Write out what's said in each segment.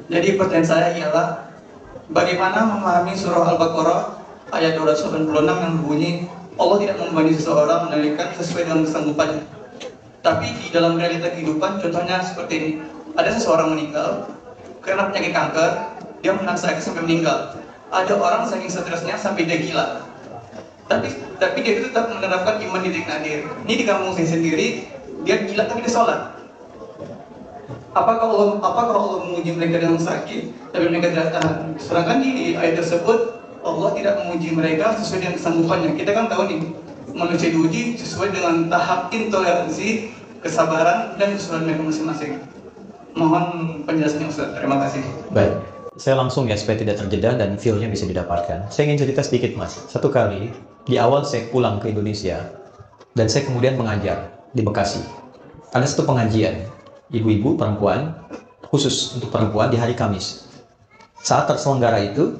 Jadi pertanyaan saya ialah bagaimana memahami surah Al-Baqarah ayat 286 yang berbunyi Allah tidak membebani seseorang menunaikan sesuai dengan kesanggupannya. Tapi di dalam realita kehidupan contohnya seperti ini. Ada seseorang meninggal karena penyakit kanker, dia menahan sakit sampai meninggal. Ada orang saking stresnya sampai dia gila. Tapi dia itu tetap menerapkan iman di nadir. Ini di kampung saya sendiri, dia gila tapi dia sholat. Apakah Allah menguji mereka dengan sakit tapi mereka tidak tahan? Sedangkan di ayat tersebut Allah tidak menguji mereka sesuai dengan kesanggupannya. Kita kan tahu nih, manusia diuji sesuai dengan tahap intoleransi, kesabaran dan kesulitan mereka masing-masing. Mohon penjelasannya Ustaz. Terima kasih. Baik, saya langsung ya supaya tidak terjeda dan feel-nya bisa didapatkan. Saya ingin cerita sedikit Mas. Satu kali di awal saya pulang ke Indonesia dan saya kemudian mengajar di Bekasi. Ada satu pengajian ibu-ibu perempuan khusus untuk perempuan di hari Kamis. Saat terselenggara itu,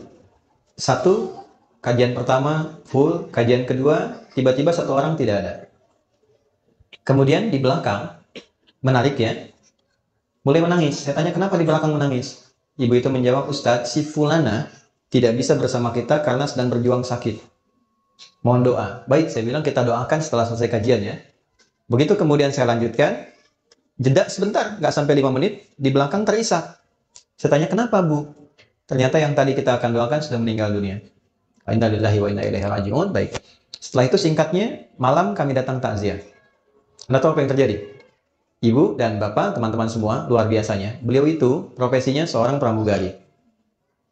satu kajian pertama full, kajian kedua tiba-tiba satu orang tidak ada. Kemudian di belakang, menarik ya, mulai menangis. Saya tanya kenapa di belakang menangis. Ibu itu menjawab, Ustadz, si Fulana tidak bisa bersama kita karena sedang berjuang sakit. Mohon doa. Baik, saya bilang kita doakan setelah selesai kajian ya. Begitu kemudian saya lanjutkan, jeda sebentar, nggak sampai 5 menit, di belakang terisak. Saya tanya, kenapa Bu? Ternyata yang tadi kita akan doakan sudah meninggal dunia. Inna lillahi wa inna ilaihi raji'un. Baik. Setelah itu singkatnya, malam kami datang takziah. Anda tahu apa yang terjadi? Ibu dan Bapak, teman-teman semua, luar biasanya. Beliau itu profesinya seorang pramugari.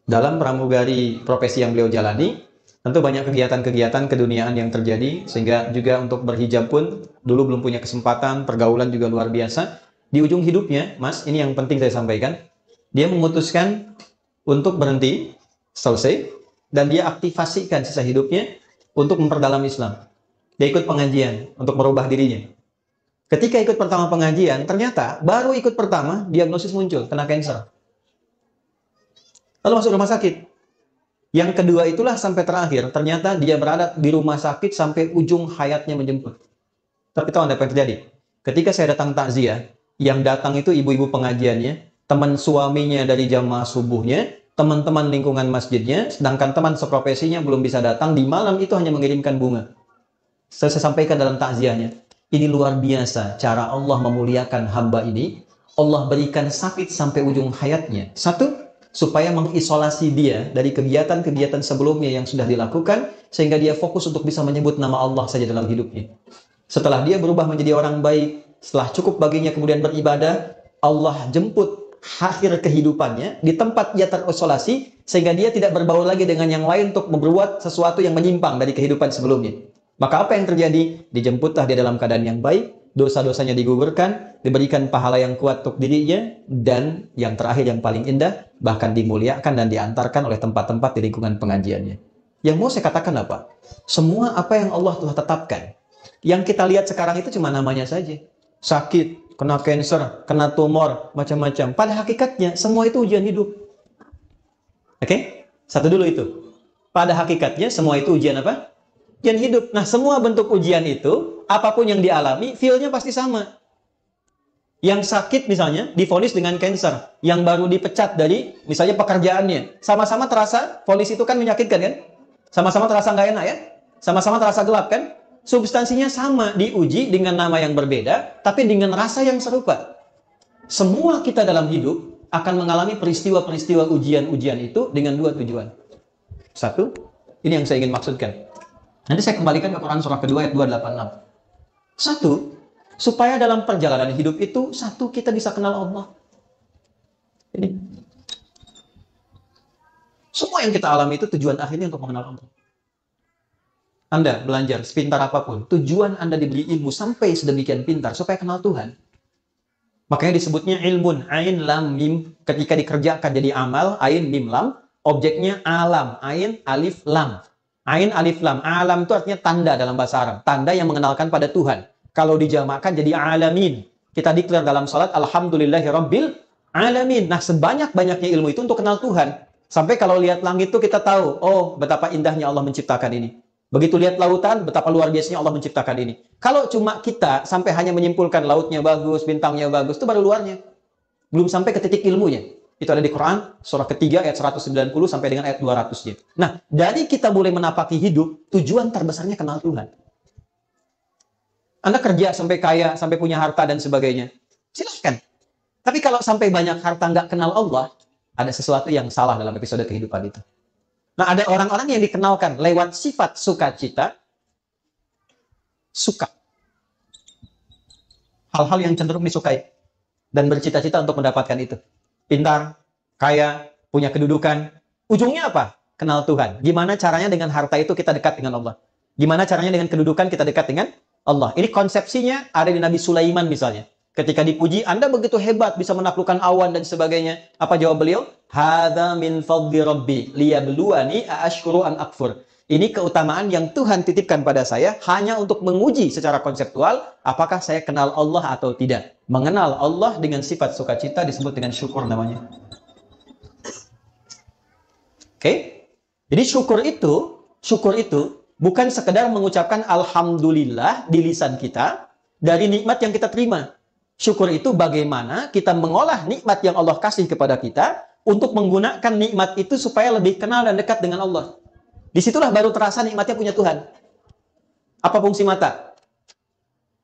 Dalam pramugari profesi yang beliau jalani, tentu banyak kegiatan-kegiatan keduniaan yang terjadi, sehingga juga untuk berhijab pun dulu belum punya kesempatan, pergaulan juga luar biasa. Di ujung hidupnya, Mas, ini yang penting saya sampaikan, dia memutuskan untuk berhenti, selesai, dan dia aktifasikan sisa hidupnya untuk memperdalam Islam. Dia ikut pengajian untuk merubah dirinya. Ketika ikut pertama pengajian, ternyata baru ikut pertama, diagnosis muncul, kena kanker. Lalu masuk rumah sakit. Yang kedua itulah sampai terakhir, ternyata dia berada di rumah sakit sampai ujung hayatnya menjemput. Tapi tahu Anda apa yang terjadi? Ketika saya datang takziah, yang datang itu ibu-ibu pengajiannya, teman suaminya dari jamaah subuhnya, teman-teman lingkungan masjidnya, sedangkan teman seprofesinya belum bisa datang, di malam itu hanya mengirimkan bunga. Saya sampaikan dalam takziahnya, ini luar biasa cara Allah memuliakan hamba ini. Allah berikan sakit sampai ujung hayatnya. Satu, supaya mengisolasi dia dari kegiatan-kegiatan sebelumnya yang sudah dilakukan, sehingga dia fokus untuk bisa menyebut nama Allah saja dalam hidupnya. Setelah dia berubah menjadi orang baik, setelah cukup baginya kemudian beribadah, Allah jemput akhir kehidupannya di tempat dia terisolasi, sehingga dia tidak berbaur lagi dengan yang lain untuk membuat sesuatu yang menyimpang dari kehidupan sebelumnya. Maka apa yang terjadi? Dijemputlah dia dalam keadaan yang baik, dosa-dosanya digugurkan, diberikan pahala yang kuat untuk dirinya, dan yang terakhir yang paling indah, bahkan dimuliakan dan diantarkan oleh tempat-tempat di lingkungan pengajiannya. Yang mau saya katakan apa? Semua apa yang Allah telah tetapkan, yang kita lihat sekarang itu cuma namanya saja. Sakit, kena kanker, kena tumor, macam-macam. Pada hakikatnya, semua itu ujian hidup. Oke? Satu dulu itu. Pada hakikatnya, semua itu ujian apa? Ujian hidup. Nah, semua bentuk ujian itu, apapun yang dialami, feel-nya pasti sama. Yang sakit misalnya, divonis dengan kanker. Yang baru dipecat dari, misalnya pekerjaannya. Sama-sama terasa, vonis itu kan menyakitkan kan? Sama-sama terasa nggak enak ya? Sama-sama terasa gelap kan? Substansinya sama, diuji dengan nama yang berbeda, tapi dengan rasa yang serupa. Semua kita dalam hidup akan mengalami peristiwa-peristiwa ujian-ujian itu dengan dua tujuan. Satu, ini yang saya ingin maksudkan. Nanti saya kembalikan ke Quran surah kedua ayat 286. Satu, supaya dalam perjalanan hidup itu, satu, kita bisa kenal Allah. Ini. Semua yang kita alami itu tujuan akhirnya untuk mengenal Allah. Anda belajar sepintar apapun, tujuan Anda diberi ilmu sampai sedemikian pintar supaya kenal Tuhan. Makanya disebutnya ilmun, ain lam mim. Ketika dikerjakan jadi amal, ain mim lam, objeknya alam, ain alif lam. Ain alif lam, alam itu artinya tanda dalam bahasa Arab, tanda yang mengenalkan pada Tuhan. Kalau dijamakkan jadi alamin. Kita declare dalam salat alhamdulillahi rabbil alamin. Nah, sebanyak-banyaknya ilmu itu untuk kenal Tuhan. Sampai kalau lihat langit itu kita tahu, oh betapa indahnya Allah menciptakan ini. Begitu lihat lautan, betapa luar biasanya Allah menciptakan ini. Kalau cuma kita sampai hanya menyimpulkan lautnya bagus, bintangnya bagus, itu baru luarnya. Belum sampai ke titik ilmunya. Itu ada di Quran, surah ketiga ayat 190 sampai dengan ayat 200-nya. Nah, dari kita mulai menapaki hidup, tujuan terbesarnya kenal Tuhan. Anda kerja sampai kaya, sampai punya harta dan sebagainya. Silahkan. Tapi kalau sampai banyak harta nggak kenal Allah, ada sesuatu yang salah dalam episode kehidupan itu. Nah, ada orang-orang yang dikenalkan lewat sifat sukacita, suka. Hal-hal yang cenderung disukai. Dan bercita-cita untuk mendapatkan itu. Pintar, kaya, punya kedudukan. Ujungnya apa? Kenal Tuhan. Gimana caranya dengan harta itu kita dekat dengan Allah? Gimana caranya dengan kedudukan kita dekat dengan Allah? Ini konsepsinya ada di Nabi Sulaiman misalnya. Ketika dipuji, Anda begitu hebat, bisa menaklukkan awan dan sebagainya. Apa jawab beliau? Hadza min fadli rabbi liyabluwani aashkuru an akfur. Ini keutamaan yang Tuhan titipkan pada saya hanya untuk menguji secara konseptual apakah saya kenal Allah atau tidak. Mengenal Allah dengan sifat sukacita disebut dengan syukur namanya. Oke? Jadi syukur itu bukan sekedar mengucapkan alhamdulillah di lisan kita dari nikmat yang kita terima. Syukur itu bagaimana kita mengolah nikmat yang Allah kasih kepada kita untuk menggunakan nikmat itu supaya lebih kenal dan dekat dengan Allah. Disitulah baru terasa nikmatnya punya Tuhan. Apa fungsi mata?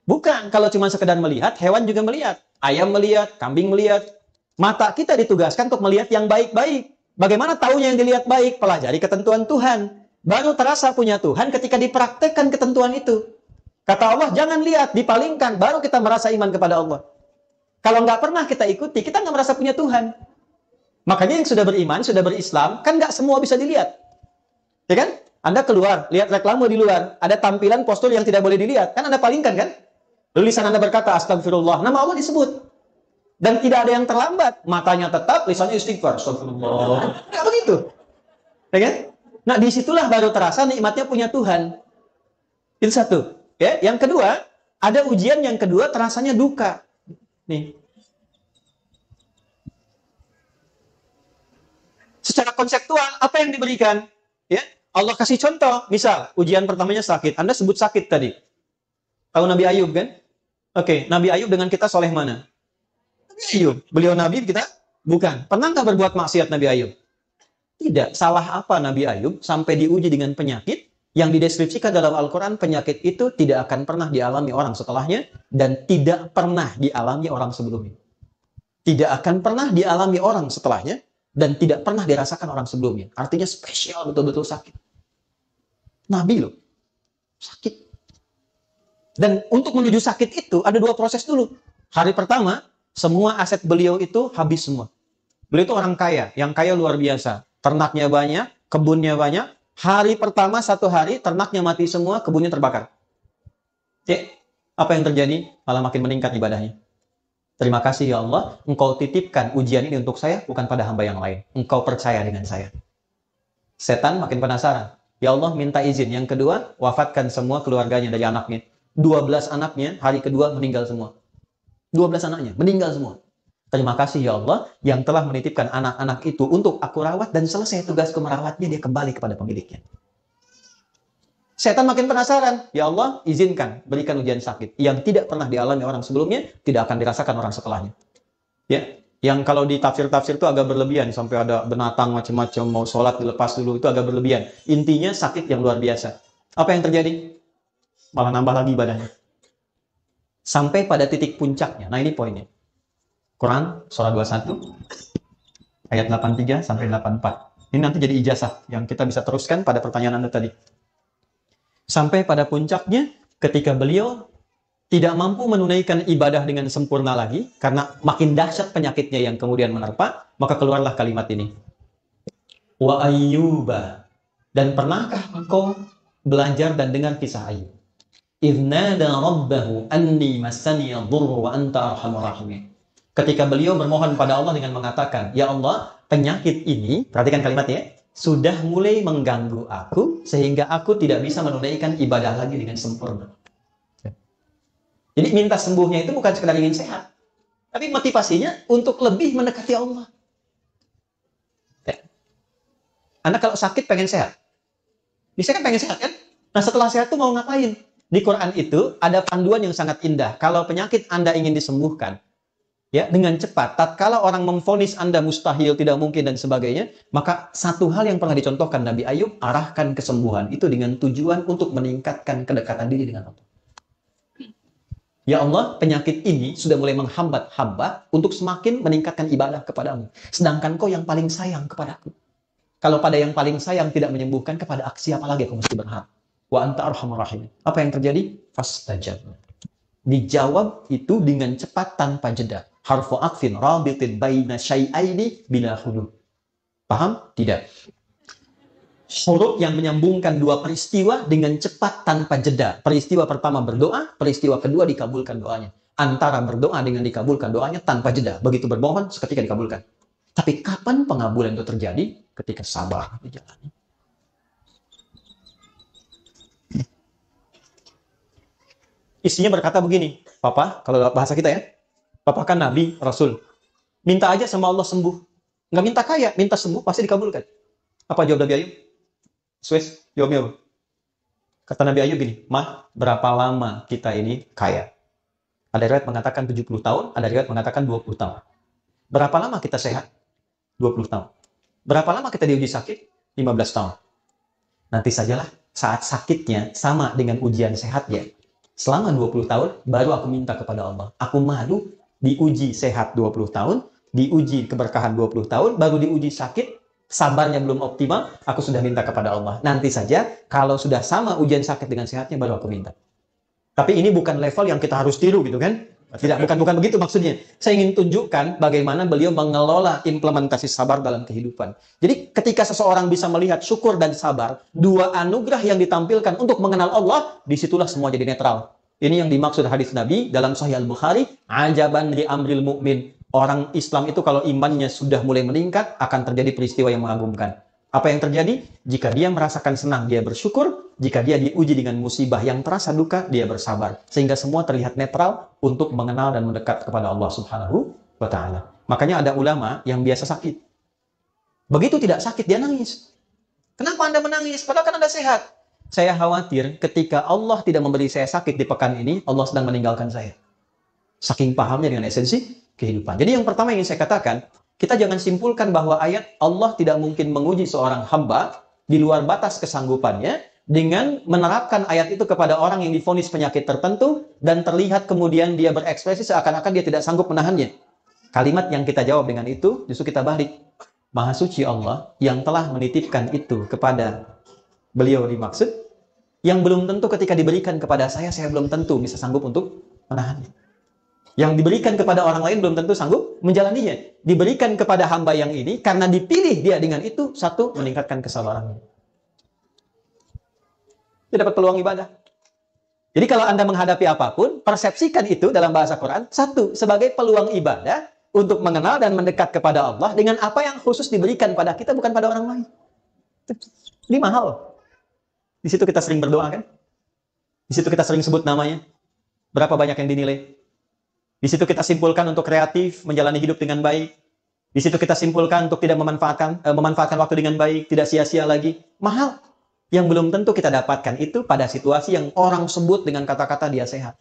Bukan kalau cuma sekedar melihat, hewan juga melihat. Ayam melihat, kambing melihat. Mata kita ditugaskan untuk melihat yang baik-baik. Bagaimana taunya yang dilihat baik? Pelajari ketentuan Tuhan. Baru terasa punya Tuhan ketika dipraktekkan ketentuan itu. Kata Allah, jangan lihat, dipalingkan. Baru kita merasa iman kepada Allah. Kalau nggak pernah kita ikuti, kita nggak merasa punya Tuhan. Makanya yang sudah beriman, sudah berislam, kan nggak semua bisa dilihat. Ya kan? Anda keluar, lihat reklame di luar. Ada tampilan postur yang tidak boleh dilihat. Kan Anda palingkan kan? Lalu lisan Anda berkata, astagfirullah. Nama Allah disebut. Dan tidak ada yang terlambat. Matanya tetap, lisannya istighfar. Astagfirullah. Nggak begitu. Ya kan? Nah, disitulah baru terasa nikmatnya punya Tuhan. Itu satu. Ya, yang kedua, ada ujian yang kedua terasanya duka. Nih. Secara konseptual, apa yang diberikan? Ya, Allah kasih contoh. Misal, ujian pertamanya sakit. Anda sebut sakit tadi. Tahu Nabi Ayub kan? Oke, Nabi Ayub dengan kita soleh mana? Nabi Ayub. Beliau Nabi, kita bukan. Pernah nggak berbuat maksiat Nabi Ayub? Tidak. Salah apa Nabi Ayub sampai diuji dengan penyakit? Yang dideskripsikan dalam Al-Quran, penyakit itu tidak akan pernah dialami orang setelahnya dan tidak pernah dialami orang sebelumnya. Tidak akan pernah dialami orang setelahnya dan tidak pernah dirasakan orang sebelumnya. Artinya spesial, betul-betul sakit. Nabi loh, sakit. Dan untuk menuju sakit itu ada dua proses dulu. Hari pertama, semua aset beliau itu habis semua. Beliau itu orang kaya, yang kaya luar biasa. Ternaknya banyak, kebunnya banyak. Hari pertama, satu hari, ternaknya mati semua, kebunnya terbakar. Ya, apa yang terjadi? Malah makin meningkat ibadahnya. Terima kasih ya Allah, Engkau titipkan ujian ini untuk saya, bukan pada hamba yang lain. Engkau percaya dengan saya. Setan makin penasaran. Ya Allah, minta izin. Yang kedua, wafatkan semua keluarganya dari anaknya. 12 anaknya, hari kedua meninggal semua. 12 anaknya, meninggal semua. Terima kasih ya Allah yang telah menitipkan anak-anak itu untuk aku rawat dan selesai tugasku merawatnya, dia kembali kepada pemiliknya. Setan makin penasaran. Ya Allah, izinkan, berikan ujian sakit yang tidak pernah dialami orang sebelumnya, tidak akan dirasakan orang setelahnya. Ya, yang kalau di tafsir-tafsir itu agak berlebihan, sampai ada binatang macam-macam mau sholat dilepas dulu, itu agak berlebihan. Intinya sakit yang luar biasa. Apa yang terjadi? Malah nambah lagi ibadahnya. Sampai pada titik puncaknya. Nah, ini poinnya. Quran surah 21 ayat 83 sampai 84. Ini nanti jadi ijazah yang kita bisa teruskan pada pertanyaan Anda tadi. Sampai pada puncaknya ketika beliau tidak mampu menunaikan ibadah dengan sempurna lagi karena makin dahsyat penyakitnya yang kemudian menerpa, maka keluarlah kalimat ini. Wa ayyuba, dan pernahkah engkau belajar dan dengar kisah Ayub? Idznada rabbahu anni massani yadhurru wa anta arhamur rahimin. Ketika beliau bermohon pada Allah dengan mengatakan, ya Allah, penyakit ini, perhatikan kalimatnya, sudah mulai mengganggu aku, sehingga aku tidak bisa menunaikan ibadah lagi dengan sempurna. Jadi minta sembuhnya itu bukan sekedar ingin sehat, tapi motivasinya untuk lebih mendekati Allah. Anda kalau sakit pengen sehat, bisa kan pengen sehat kan? Nah setelah sehat itu mau ngapain? Di Quran itu ada panduan yang sangat indah. Kalau penyakit Anda ingin disembuhkan, Ya, dengan cepat. Tatkala orang memvonis Anda mustahil, tidak mungkin dan sebagainya, maka satu hal yang pernah dicontohkan Nabi Ayub, arahkan kesembuhan itu dengan tujuan untuk meningkatkan kedekatan diri dengan Allah. Ya Allah, penyakit ini sudah mulai menghambat hamba untuk semakin meningkatkan ibadah kepadamu. Sedangkan kau yang paling sayang kepadaku. Kalau pada yang paling sayang tidak menyembuhkan, kepada aksi apa lagi aku mesti berharap? Wa anta arhamar rahim. Apa yang terjadi? Fastajab. Dijawab itu dengan cepat tanpa jeda. Harfu aqfin rabitin baina syai'aini bila hudud. Paham? Tidak. Huruf yang menyambungkan dua peristiwa dengan cepat tanpa jeda. Peristiwa pertama berdoa, peristiwa kedua dikabulkan doanya. Antara berdoa dengan dikabulkan doanya tanpa jeda. Begitu bermohon, seketika dikabulkan. Tapi kapan pengabulan itu terjadi? Ketika sabar dijalani. Istrinya berkata begini, Papa, kalau bahasa kita ya, Papa kan Nabi, Rasul. Minta aja sama Allah sembuh. Nggak minta kaya, minta sembuh, pasti dikabulkan. Apa jawab Nabi Ayub? Swes, jawabnya apa? Kata Nabi Ayub gini, Mah, berapa lama kita ini kaya? Ada riwayat mengatakan 70 tahun, ada riwayat mengatakan 20 tahun. Berapa lama kita sehat? 20 tahun. Berapa lama kita diuji sakit? 15 tahun. Nanti sajalah saat sakitnya sama dengan ujian sehatnya. Selama 20 tahun, baru aku minta kepada Allah. Aku malu diuji sehat 20 tahun, diuji keberkahan 20 tahun, baru diuji sakit, sabarnya belum optimal, aku sudah minta kepada Allah. Nanti saja, kalau sudah sama ujian sakit dengan sehatnya, baru aku minta. Tapi ini bukan level yang kita harus tiru gitu kan? Tidak, bukan begitu maksudnya. Saya ingin tunjukkan bagaimana beliau mengelola implementasi sabar dalam kehidupan. Jadi ketika seseorang bisa melihat syukur dan sabar, dua anugerah yang ditampilkan untuk mengenal Allah, disitulah semua jadi netral. Ini yang dimaksud hadis Nabi dalam Sahih Al-Bukhari, ajaban li amril mu'min. Orang Islam itu kalau imannya sudah mulai meningkat, akan terjadi peristiwa yang mengagumkan. Apa yang terjadi? Jika dia merasakan senang, dia bersyukur. Jika dia diuji dengan musibah yang terasa duka, dia bersabar. Sehingga semua terlihat netral untuk mengenal dan mendekat kepada Allah Subhanahu wa Ta'ala. Makanya ada ulama yang biasa sakit. Begitu tidak sakit, dia nangis. Kenapa Anda menangis? Padahal kan Anda sehat. Saya khawatir ketika Allah tidak memberi saya sakit di pekan ini, Allah sedang meninggalkan saya. Saking pahamnya dengan esensi kehidupan. Jadi yang pertama yang ingin saya katakan, kita jangan simpulkan bahwa ayat Allah tidak mungkin menguji seorang hamba di luar batas kesanggupannya dengan menerapkan ayat itu kepada orang yang divonis penyakit tertentu dan terlihat kemudian dia berekspresi seakan-akan dia tidak sanggup menahannya. Kalimat yang kita jawab dengan itu justru kita balik. Maha suci Allah yang telah menitipkan itu kepada beliau dimaksud, yang belum tentu ketika diberikan kepada saya belum tentu bisa sanggup untuk menahannya. Yang diberikan kepada orang lain belum tentu sanggup menjalaninya. Diberikan kepada hamba yang ini karena dipilih dia dengan itu, satu, meningkatkan kesabarannya. Dia dapat peluang ibadah. Jadi kalau Anda menghadapi apapun, persepsikan itu dalam bahasa Quran, satu, sebagai peluang ibadah untuk mengenal dan mendekat kepada Allah dengan apa yang khusus diberikan pada kita, bukan pada orang lain. Ini mahal. Di situ kita sering berdoa kan? Di situ kita sering sebut namanya. Berapa banyak yang dinilai? Di situ kita simpulkan untuk kreatif, menjalani hidup dengan baik. Di situ kita simpulkan untuk tidak memanfaatkan waktu dengan baik, tidak sia-sia lagi. Mahal. Yang belum tentu kita dapatkan itu pada situasi yang orang sebut dengan kata-kata dia sehat.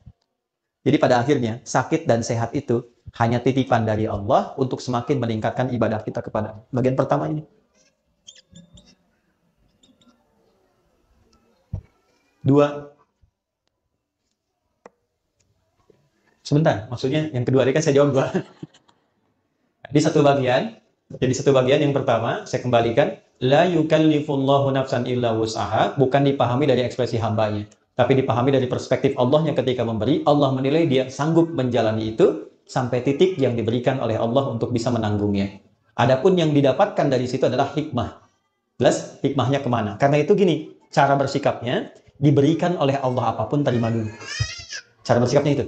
Jadi pada akhirnya, sakit dan sehat itu hanya titipan dari Allah untuk semakin meningkatkan ibadah kita kepada bagian pertama ini. Dua. Sebentar, maksudnya yang kedua tadi kan saya jawab dua. Di satu bagian, jadi satu bagian yang pertama saya kembalikan, la yukallifullahu nafsan illa wus'aha, bukan dipahami dari ekspresi hambanya, tapi dipahami dari perspektif Allahnya ketika memberi. Allah menilai dia sanggup menjalani itu sampai titik yang diberikan oleh Allah untuk bisa menanggungnya. Adapun yang didapatkan dari situ adalah hikmah. Jelas hikmahnya kemana? Karena itu gini, cara bersikapnya diberikan oleh Allah apapun terima dulu. Cara bersikapnya itu.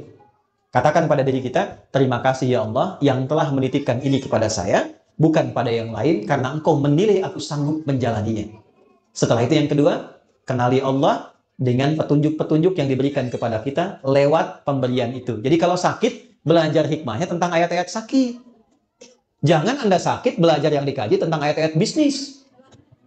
Katakan pada diri kita, terima kasih ya Allah yang telah menitipkan ini kepada saya, bukan pada yang lain, karena engkau menilai aku sanggup menjalaninya. Setelah itu yang kedua, kenali Allah dengan petunjuk-petunjuk yang diberikan kepada kita lewat pemberian itu. Jadi kalau sakit, belajar hikmahnya tentang ayat-ayat sakit. Jangan Anda sakit, belajar yang dikaji tentang ayat-ayat bisnis.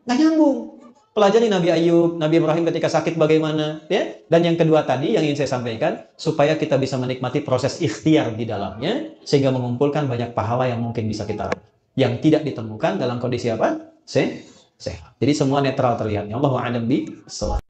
Nggak nyambung. pelajari Nabi Ayub, Nabi Ibrahim ketika sakit bagaimana, ya. Dan yang kedua tadi yang ingin saya sampaikan, supaya kita bisa menikmati proses ikhtiar di dalamnya, sehingga mengumpulkan banyak pahala yang mungkin bisa kita raih, yang tidak ditemukan dalam kondisi apa? Sehat. Jadi semua netral terlihatnya. Allahu a'lam bishawab.